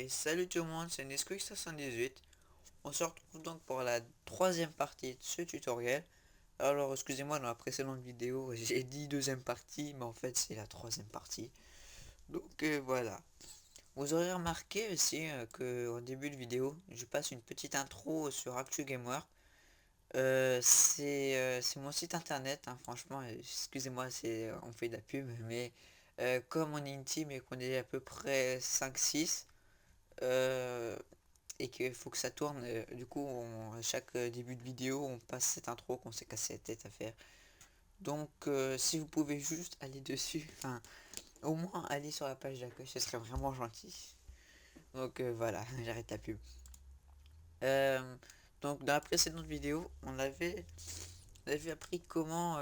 Et salut tout le monde, c'est Nesquik78. On se retrouve donc pour la troisième partie de ce tutoriel. Alors excusez-moi, dans la précédente vidéo j'ai dit deuxième partie, mais en fait c'est la troisième partie. Donc voilà. Vous aurez remarqué aussi que au début de vidéo, je passe une petite intro sur ActuGamer. C'est mon site internet, hein, franchement, excusez-moi, on fait de la pub, mais comme on est intime et qu'on est à peu près 5-6, et qu'il faut que ça tourne. Du coup, à chaque début de vidéo, on passe cette intro qu'on s'est cassé la tête à faire. Donc, si vous pouvez juste aller dessus, enfin, au moins aller sur la page d'accueil, ce serait vraiment gentil. Donc voilà, j'arrête la pub. Euh, donc, dans la précédente vidéo, on avait appris comment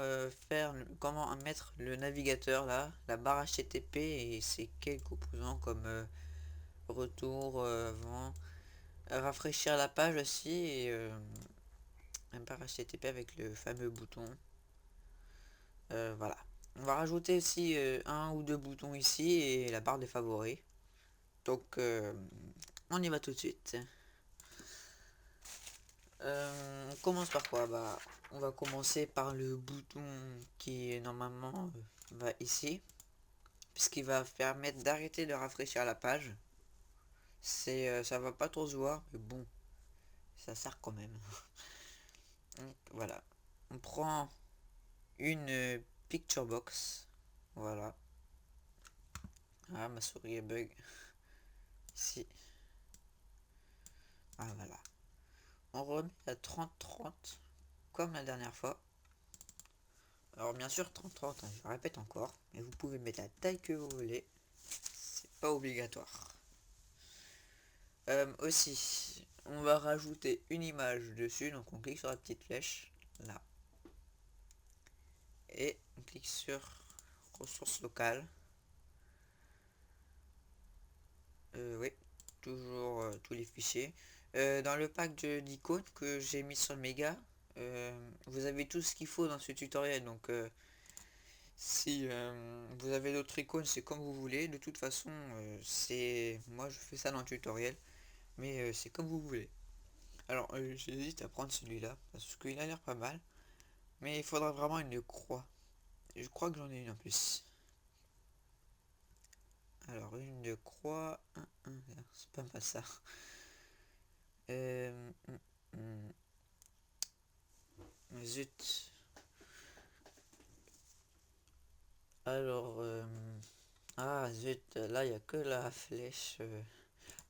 comment mettre le navigateur là, la barre HTTP et ses quelques composants comme retour, avant. Rafraîchir la page aussi et un par HTTP avec le fameux bouton. Voilà. On va rajouter aussi un ou deux boutons ici et la barre des favoris. Donc on y va tout de suite. On commence par quoi? Bah, on va commencer par le bouton qui normalement va ici, puisqu'il va permettre d'arrêter de rafraîchir la page. Ça va pas trop se voir, mais bon, ça sert quand même. Donc, voilà. On prend une picture box. Voilà. Ah, ma souris est bug. Ici. Ah, voilà. On remet à 30-30 comme la dernière fois. Alors, bien sûr, 30-30, hein, je répète encore. Mais vous pouvez mettre la taille que vous voulez. C'est pas obligatoire. Aussi, on va rajouter une image dessus. Donc, on clique sur la petite flèche. Là. Et on clique sur ressources locales. Oui, toujours tous les fichiers. Dans le pack d'icônes que j'ai mis sur le méga, vous avez tout ce qu'il faut dans ce tutoriel. Donc si vous avez d'autres icônes, c'est comme vous voulez. De toute façon, c'est moi je fais ça dans le tutoriel, mais c'est comme vous voulez. Alors j'hésite à prendre celui-là parce qu'il a l'air pas mal, mais il faudra vraiment une croix. Je crois que j'en ai une en plus. Alors une croix, c'est pas mal ça. Euh, Zut. Alors, ah zut, là il n'y a que la flèche.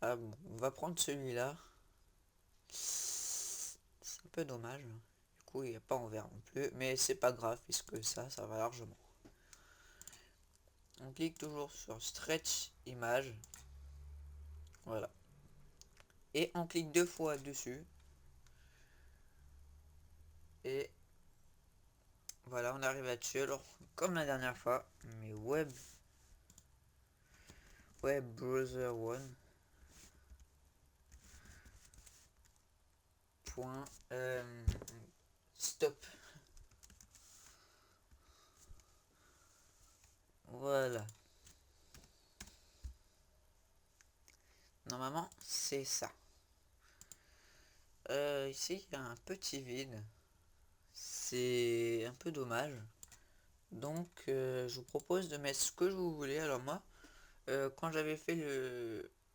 Ah bon, on va prendre celui-là. C'est un peu dommage. Du coup, il n'y a pas en vert non plus. Mais c'est pas grave, puisque ça va largement. On clique toujours sur Stretch Image. Voilà. Et on clique deux fois dessus. Et voilà, on arrive là-dessus. Alors, comme la dernière fois, mais Web Browser One. Point. Stop. Voilà. Normalement, c'est ça. Ici, il y a un petit vide. C'est un peu dommage. Donc, je vous propose de mettre ce que vous voulez. Alors moi, quand j'avais fait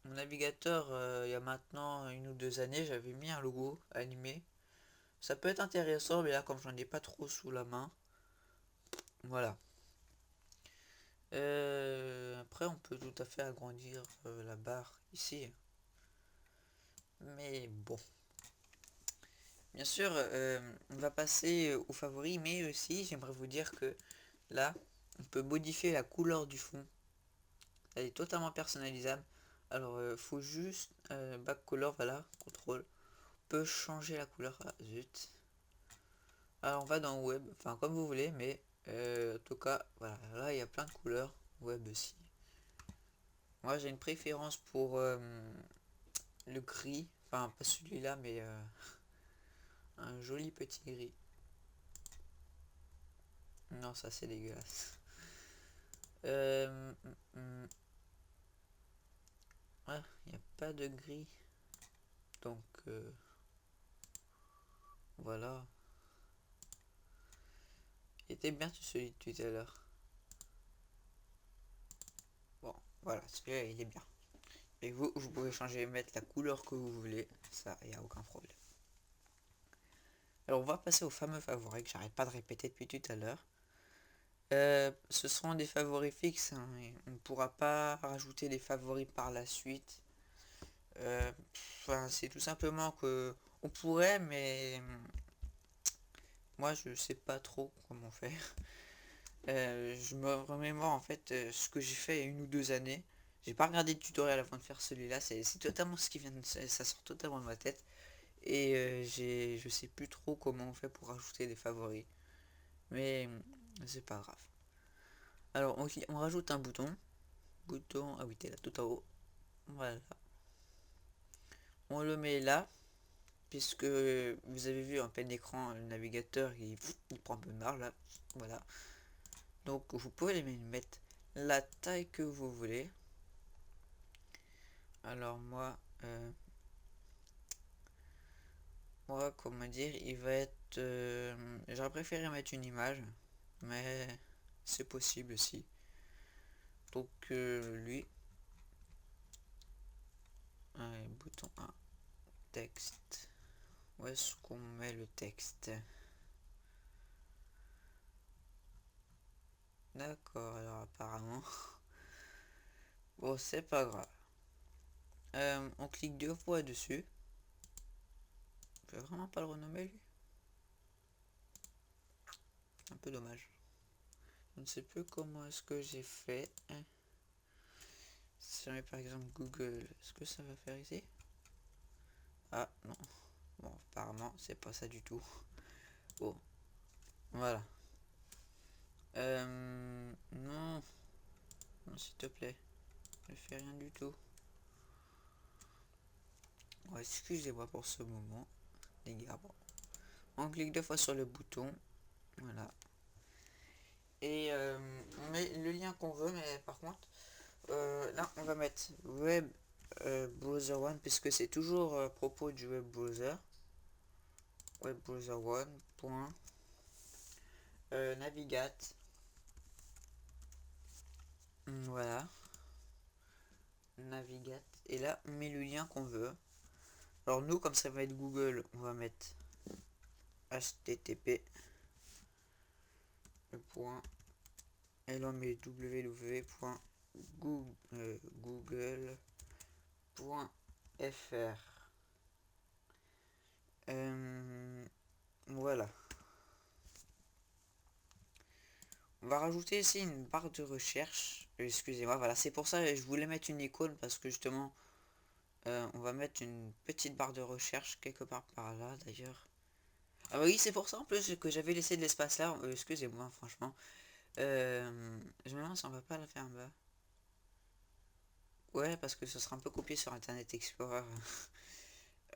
mon navigateur il y a maintenant 1 ou 2 années, j'avais mis un logo animé. Ça peut être intéressant, mais là, comme j'en ai pas trop sous la main, voilà. Après, on peut tout à fait agrandir la barre ici. Mais bon. Bien sûr, on va passer aux favoris, mais aussi j'aimerais vous dire que là, on peut modifier la couleur du fond. Elle est totalement personnalisable. Alors, faut juste back color, voilà, contrôle. On peut changer la couleur. Ah, zut. Alors, on va dans web, enfin comme vous voulez, mais en tout cas, voilà, là il y a plein de couleurs. Web aussi. Moi, j'ai une préférence pour le gris, enfin pas celui-là, mais un joli petit gris. Non, ça c'est dégueulasse. Euh, mm, mm. Ah, il n'y a pas de gris. Donc, voilà. Il était bien celui de tout à l'heure. Bon, voilà, celui-là, il est bien. Et vous pouvez changer, mettre la couleur que vous voulez. Ça, il n'y a aucun problème. Alors, on va passer aux fameux favoris que j'arrête pas de répéter depuis tout à l'heure. Ce seront des favoris fixes, hein, et on ne pourra pas rajouter des favoris par la suite. Enfin, c'est tout simplement que on pourrait, mais moi je sais pas trop comment faire. Je me remémore en fait ce que j'ai fait il y a 1 ou 2 années. J'ai pas regardé de tutoriel avant de faire celui-là. C'est totalement ce qui vient de, ça sort totalement de ma tête. Et je sais plus trop comment on fait pour rajouter des favoris. Mais c'est pas grave. Alors on rajoute un bouton. Bouton, ah oui, t'es là tout en haut. Voilà. On le met là, puisque vous avez vu en plein écran, le navigateur il prend un peu de marge là. Voilà. Donc vous pouvez les mettre la taille que vous voulez. Alors moi comment dire, il va être... j'aurais préféré mettre une image, mais c'est possible aussi. Donc lui, bouton 1, texte. Où est-ce qu'on met le texte? D'accord, alors apparemment... Bon, c'est pas grave. On clique 2 fois dessus. Je vais vraiment pas le renommer lui. Un peu dommage. Je ne sais plus comment est-ce que j'ai fait. Si on met par exemple Google, est-ce que ça va faire ici? Ah non. Bon, apparemment, c'est pas ça du tout. Bon, voilà. Non. Non, s'il te plaît. Ne fais rien du tout. Bon, excusez-moi pour ce moment, les gars. Bon. On clique 2 fois sur le bouton. Voilà. Et on met le lien qu'on veut, mais par contre, là, on va mettre web browser one puisque c'est toujours à propos du web browser. Web browser one. Point. Navigate. Voilà. Navigate. Et là, on met le lien qu'on veut. Alors nous, comme ça va être Google, on va mettre http le point et là on met www.google.fr. Voilà. On va rajouter ici une barre de recherche. Excusez-moi, voilà, c'est pour ça que je voulais mettre une icône parce que justement, on va mettre une petite barre de recherche quelque part par là d'ailleurs. Ah bah oui, c'est pour ça en plus que j'avais laissé de l'espace là. Excusez-moi, franchement. Je me demande si on va pas la faire en bas. Ouais, parce que ce sera un peu copié sur Internet Explorer.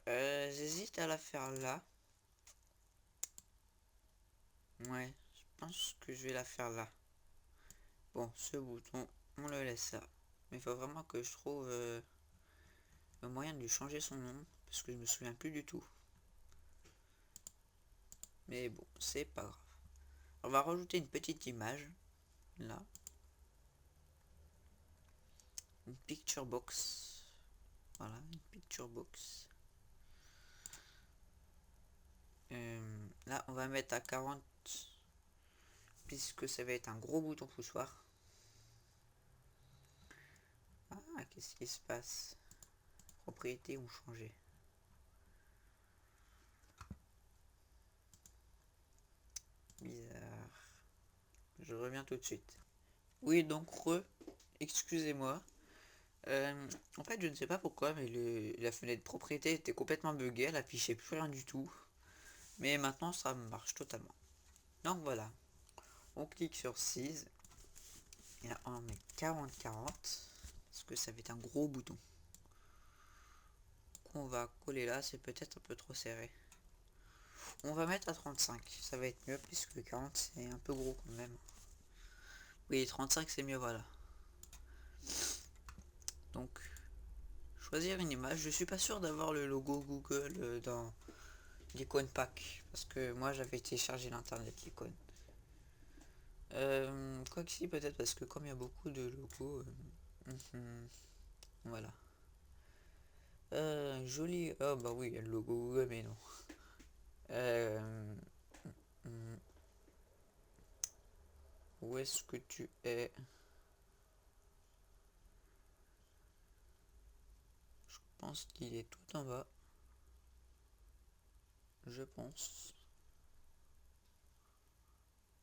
J'hésite à la faire là. Ouais, je pense que je vais la faire là. Bon, ce bouton, on le laisse là. Mais il faut vraiment que je trouve le moyen de lui changer son nom. Parce que je me souviens plus du tout. Mais bon, c'est pas grave. On va rajouter une petite image. Là. Une picture box. Voilà, une picture box. Là, on va mettre à 40. Puisque ça va être un gros bouton poussoir. Ah, qu'est-ce qui se passe? Propriétés ont changé. Bizarre. Je reviens tout de suite. Oui, donc excusez-moi. En fait, je ne sais pas pourquoi, mais la fenêtre propriété était complètement buggée, elle affichait plus rien du tout. Mais maintenant, ça marche totalement. Donc voilà. On clique sur 6. Et là, on met 40-40. Parce que ça va être un gros bouton. Qu'on va coller là, c'est peut-être un peu trop serré. On va mettre à 35, ça va être mieux puisque 40 c'est un peu gros quand même. Oui, 35 c'est mieux, voilà. Donc choisir une image. Je suis pas sûr d'avoir le logo Google dans l'icône pack, parce que moi j'avais téléchargé l'internet l'icône. Quoi que si, peut-être, parce que comme il y a beaucoup de logos, voilà. Joli. Oh bah oui, il y a le logo Google, mais non. Hmm, où est-ce que tu es? Je pense qu'il est tout en bas. Je pense.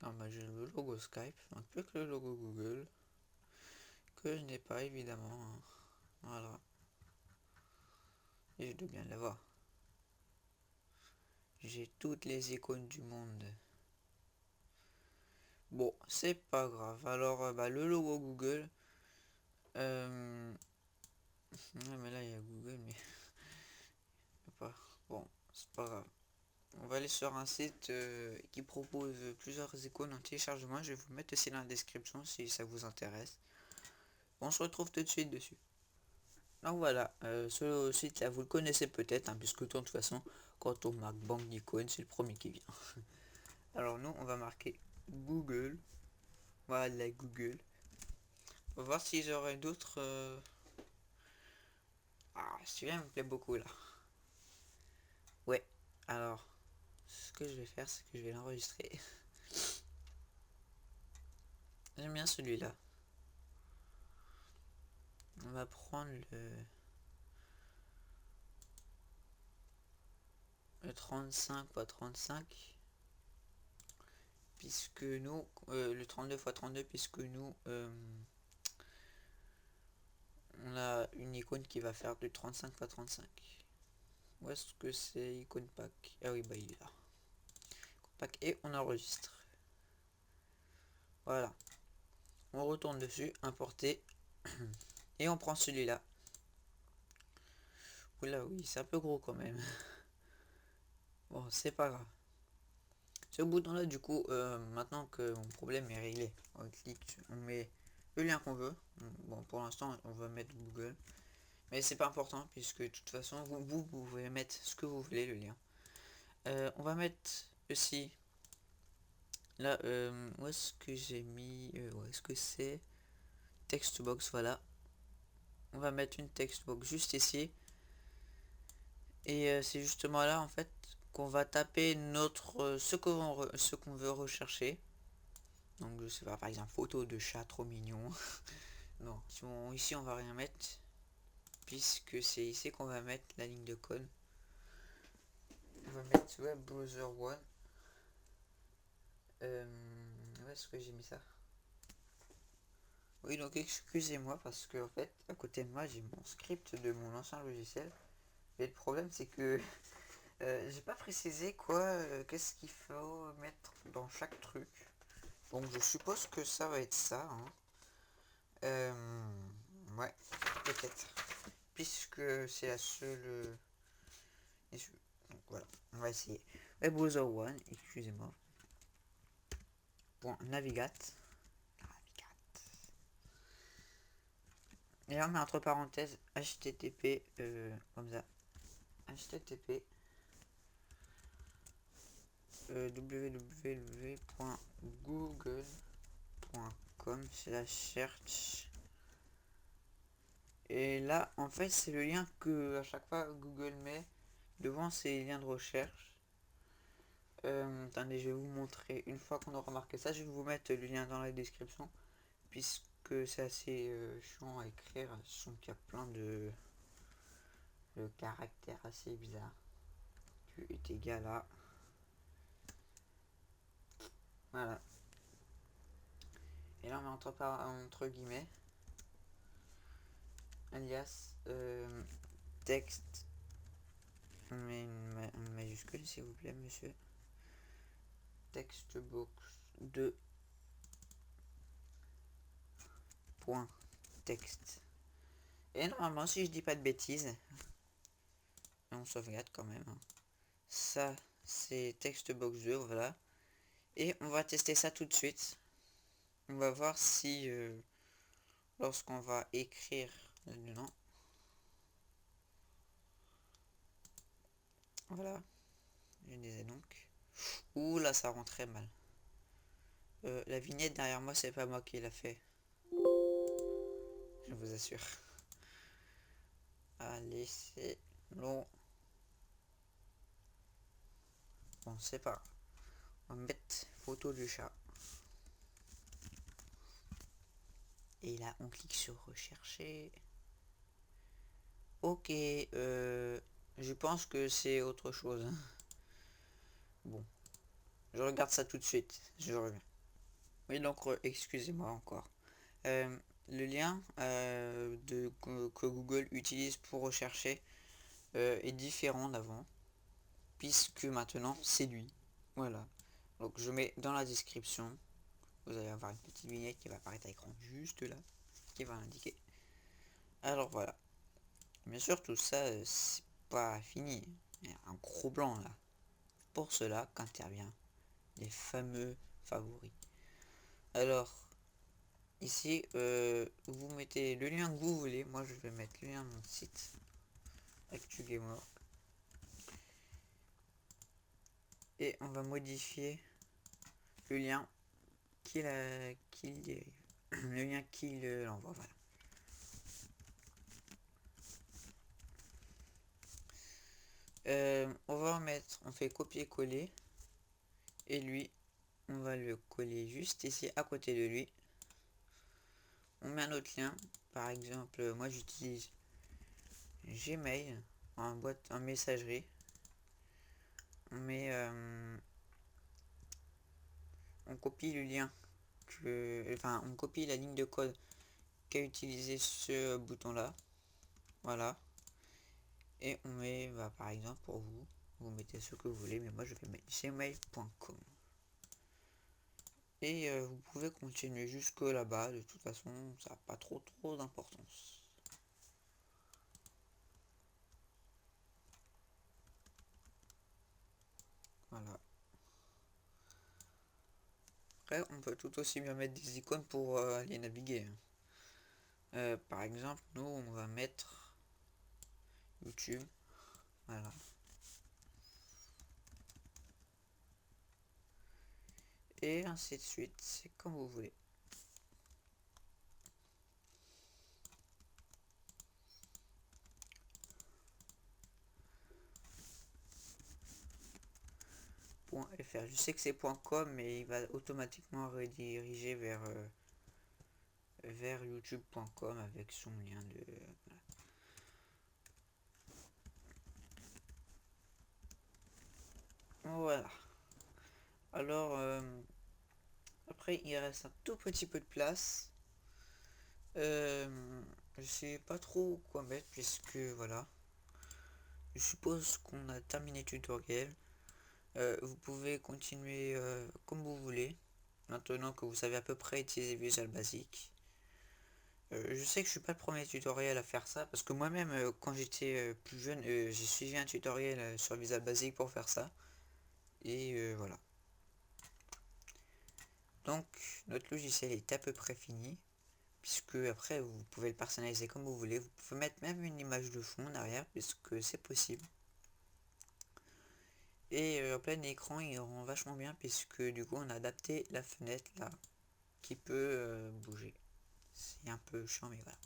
Ah bah j'ai le logo Skype, donc plus que le logo Google, que je n'ai pas évidemment, hein. Voilà. Et je dois bien l'avoir. J'ai toutes les icônes du monde. Bon, c'est pas grave. Alors, bah, le logo Google. Ouais, mais là, il y a Google, mais pas. Bon, c'est pas grave. On va aller sur un site qui propose plusieurs icônes en téléchargement. Je vais vous mettre aussi dans la description si ça vous intéresse. On se retrouve tout de suite dessus. Donc voilà, ce site là vous le connaissez peut-être, hein, puisque de toute façon, quand on marque banque d'icônes, c'est le premier qui vient. Alors nous, on va marquer Google. Voilà, Google. On va voir s'ils auraient d'autres. Ah, celui-là me plaît beaucoup là. Ouais, alors, ce que je vais faire, c'est que je vais l'enregistrer. J'aime bien celui-là. On va prendre le 35 x 35. Puisque nous, le 32 x 32, puisque nous, on a une icône qui va faire du 35 x 35. Où est-ce que c'est icône pack? Ah oui, bah il est là. Pack et on enregistre. Voilà. On retourne dessus, importer. Et on prend celui-là. Oula, oui, c'est un peu gros quand même. Bon, c'est pas grave. Ce bouton-là, du coup, maintenant que mon problème est réglé, on clique, on met le lien qu'on veut. Bon, pour l'instant, on va mettre Google. Mais c'est pas important, puisque de toute façon, vous pouvez mettre ce que vous voulez, le lien. On va mettre aussi, là, où est-ce que j'ai mis, où est-ce que c'est textbox, voilà. On va mettre une textbox juste ici. Et c'est justement là, en fait, qu'on va taper notre ce qu'on veut rechercher. Donc je sais pas, par exemple photo de chat trop mignon. Non, ici on va rien mettre, puisque c'est ici qu'on va mettre la ligne de code. On va mettre web browser one. Où est-ce que j'ai mis ça? Oui, donc excusez-moi, parce que en fait à côté de moi j'ai mon script de mon ancien logiciel. Et le problème c'est que j'ai pas précisé quoi, qu'est-ce qu'il faut mettre dans chaque truc. Donc je suppose que ça va être ça, hein. Ouais, peut-être. Puisque c'est la seule. Donc voilà, on va essayer. WebBrowser one, excusez-moi. Bon, navigate. Et là on met entre parenthèses HTTP, comme ça. HTTP www.google.com/search. Et là, en fait, c'est le lien que à chaque fois Google met devant ces liens de recherche. Attendez, je vais vous montrer. Une fois qu'on aura marqué ça, je vais vous mettre le lien dans la description, puisque c'est assez chiant à écrire. Donc il y a plein de caractères assez bizarres. Q est égal à. Voilà. Et là, on met entre guillemets alias texte. On met une majuscule, s'il vous plaît, monsieur. Textbox 2 point texte. Et normalement, si je dis pas de bêtises, on sauvegarde quand même, hein. Ça, c'est textbox 2, voilà. Et on va tester ça tout de suite. On va voir si lorsqu'on va écrire là-dedans, Voilà, je disais donc. Ouh là, ça rend très mal. La vignette derrière moi, c'est pas moi qui l'a fait. Je vous assure. Allez, c'est long. Bon, c'est pas grave. On va mettre photo du chat. Et là, on clique sur rechercher. Ok, je pense que c'est autre chose, hein. Bon, je regarde ça tout de suite. Je reviens. Oui, donc, excusez-moi encore. Le lien que Google utilise pour rechercher est différent d'avant, puisque maintenant c'est lui. Voilà. Donc je mets dans la description, vous allez avoir une petite vignette qui va apparaître à l'écran juste là, qui va l'indiquer. Alors voilà. Bien sûr, tout ça, c'est pas fini. Il y a un gros blanc là. Pour cela qu'intervient les fameux favoris. Alors, ici, vous mettez le lien que vous voulez. Moi, je vais mettre le lien de mon site ActuGamer. Et on va modifier le lien le lien qu'il l'envoie. Voilà. On fait copier-coller. Et lui, on va le coller juste ici à côté de lui. On met un autre lien. Par exemple, moi j'utilise Gmail en messagerie. On copie le lien on copie la ligne de code qu'a utilisé ce bouton là. Voilà. Et on met, par exemple pour vous mettez ce que vous voulez, mais moi je vais mettre gmail.com. Et vous pouvez continuer jusque là-bas, de toute façon ça n'a pas trop d'importance. Voilà. Après on peut tout aussi bien mettre des icônes pour aller naviguer. Par exemple, nous on va mettre YouTube. Voilà. Et ainsi de suite, c'est comme vous voulez. .fr, je sais que c'est .com, mais il va automatiquement rediriger vers youtube.com avec son lien de... Voilà. Alors, après, il reste un tout petit peu de place. Je sais pas trop quoi mettre, puisque voilà. Je suppose qu'on a terminé le tutoriel. Vous pouvez continuer comme vous voulez, maintenant que vous savez à peu près utiliser Visual Basic. Je sais que je suis pas le premier tutoriel à faire ça, parce que moi-même, quand j'étais plus jeune, j'ai suivi un tutoriel sur Visual Basic pour faire ça. Et voilà. Donc, notre logiciel est à peu près fini, puisque après, vous pouvez le personnaliser comme vous voulez. Vous pouvez mettre même une image de fond en arrière, puisque c'est possible. Et en plein écran, il rend vachement bien, puisque du coup, on a adapté la fenêtre là, qui peut bouger. C'est un peu chiant, mais voilà.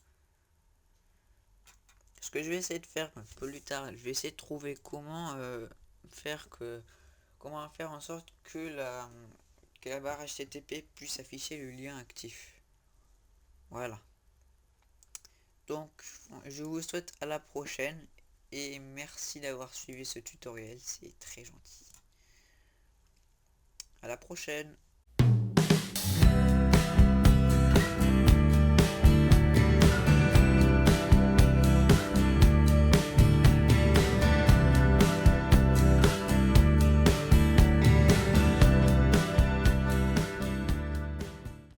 Ce que je vais essayer de faire un peu plus tard, je vais essayer de trouver comment faire en sorte que la barre HTTP puisse afficher le lien actif. Voilà. Donc, je vous souhaite à la prochaine et merci d'avoir suivi ce tutoriel, c'est très gentil. À la prochaine.